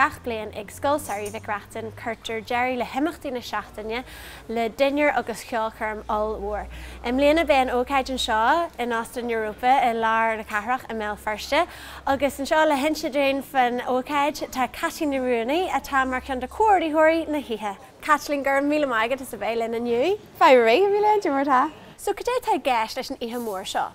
gach blian ag Scoil Samhraidh Mhic Reachtain chuirfidh Jerry le himachtaí na seachtaine le Dinnéar agus ceolcharm all-mhór. Milène ben ócáid an seo in Austin Europa I lár na carach a mé firste, agus an seo le hinse fan ócáid tá Caitlín Ní Ruanaidh atá mar ceann de cuairdíthirí na hithe. Caitlín gur míle maigad is a bhéile na nniu. Faoin Milène martha. So go dé tá gceist leis an oíche mhór seo?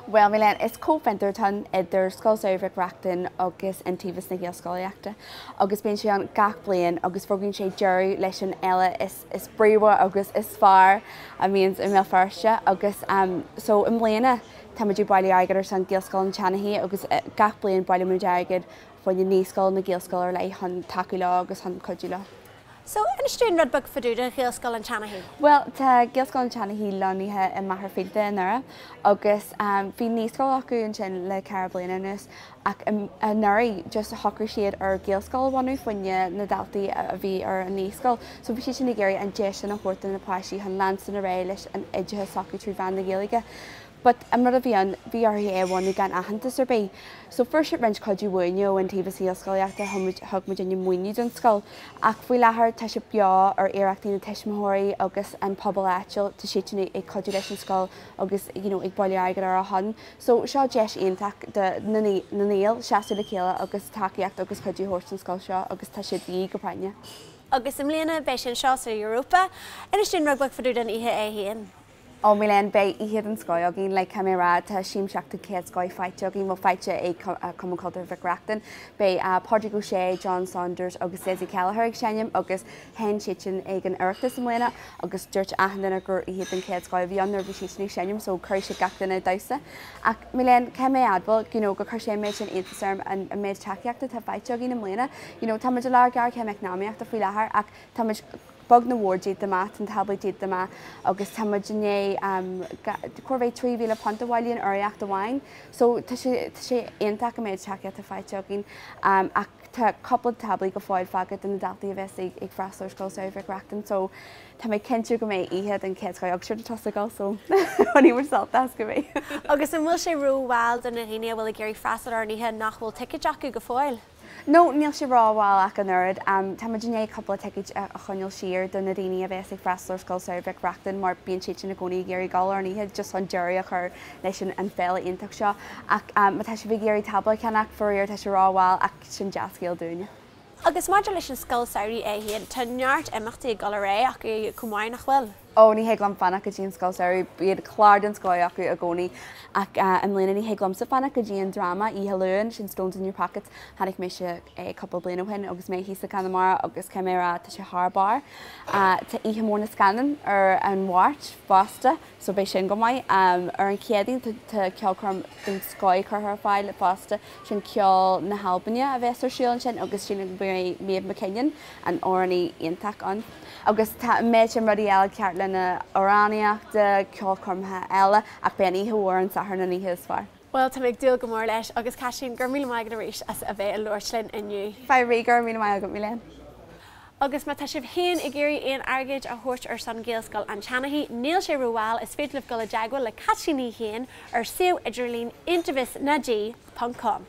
Well, Milène, is co-fentar tan idir Scoil Samhraidh Mhic Reachtain agus an tíbhas na Gaelscoileachta. Agus bíonn sé an gach blian agus bhógann sé Jerry leis an eile is bríomha agus is fearr a means I mé firste agus so in Milène tá muidir bailí aigad ar san Gaelscoil an Teannaí agus gach blian bailí muidir aigad faoin na níoscoil na Gaelscoil ar lei chun taú lá agus chun codú lá. So, in stún rud bug faúda Gaelscoil an Teannaí? Well, tá Gaelscoil an Teannaí loníthe I maithar féilte inara, agus bhí níoscoil acu an sin le ceithre bliana anuas ach nuirí just thocair siad ar Gaelscoil bhainú faoine na daltaí a bhí ar an níoscoil. So bhí sin na géirí an deis an chóirta na páisí chun lansan a ré leis an idethe sacu trí bhean na Gaeilge. But I'm not a VRA one again a hunter survey. So first it wrench called you winyo and TV skull after hug Virginia Mooney and skull. Akwi lahar taship yaw or erecting the Tishmahori, August and Pobble Achel to shit a codulation skull, August, you know, a boilyagar or a hun. So Shaw Jesh intact the Nanil, Shasta the Killer, August Takiak, August Codu Horse and Skull Shaw, August Tashit the Gopania. August Milène Beshin Shaw Europa, and it's in rugbook for doing ihe. Oh, Milène, bei ihe an Scoil gin le camera tá sim seachta céad Scoil fáite gin mo fáite é Common Culture Mhic Reachtain bei Padraig O'Shea, John Saunders agus Leslie Kelleher ag seanim agus hen sitin ag an Oireachtas Milène agus dúirt ahanana a gur ihe an céad Scoil bhí an nervhí sitin ag seanim so chuir sé gachtainna dasa ach Milène ce mé adbal go chuir sé méid sin intasarm an méid takeíachta tá fáite gin na Milène tá muid lá gar ce meicnáíachta faoi láthair ach tá muid bug na ward did the mat and tablet did the mat August Hamajane Corvée 3 Villa Ponta Walian or Act the wine. So Tashi intac a maid check at the fight jogging a couple tablet of foil faggot and the Dalty of Essig ag Frasler Scoil Samhraidh Mhic Reachtain so tá mé kenú go mé ihe an cé ag sure tosaá so chuí mar salt as go mé. Agus an bhfuil sé rúháil don na riine bhfuil géirí freastal ar níthe nach bhfuil ticket acu go fáil. No, níl sé ráháil ach an nerd. Tá muidir couple of tickets a chuneil siar don na daoine a bheits ag freastal Scoil Samhraidh Mhic Reachtain mar bíonn siad sin na gcónaí géirí gáil ar níthe just an jury a chur leis an féile ionach seo ach má tá sé bhí géirí tabla ceannach fuíir tá sé ráháil ach sin jazzcéal dúine. Agus maidir leis an Scoil Samhraidh é híon tá neart imachtaí ag galaré ach i cumáin nach bhfuil. Oh, ní heglam fanna go dtíon Scoil Samhraidh bíad clár den Scoil acu a gcónaí ach an Milène ní heglam sa fanna go dtíon drama í heluúin sin stones in your pockets hanig mé sé couple bliana bhain agus mé hí sa Canamara agus camera tá sé Harbar tá ihe mór na scanan ar an bhhairt fásta so bé sin go maiid ar an céadaín tá ceolcharm den Scoil chuth fáil le fásta sin ceol na Halbanne a bheits ar síolann sin agus sin méad McKinnon an ornaí iontaach an agus tá méid sin rudí eile ceart lena oráníach de ceolcharmtha eile ach ben ihe mhór an sahar na níthe is fearr. Well, tá méid dúil go mór leis agus Caitlín gur míle maigad a rís as a bheith a Lorslin inniu. Faoin gur míle maigad Milène. Agus má tá sibh haon I ggéirí aon airgid a thuirt ar san Gaelscoil an Teannaí, níl sé rúháil is féidir go le deagháil le Caitlín ní haon ar siú idirlín intavis na dí.com.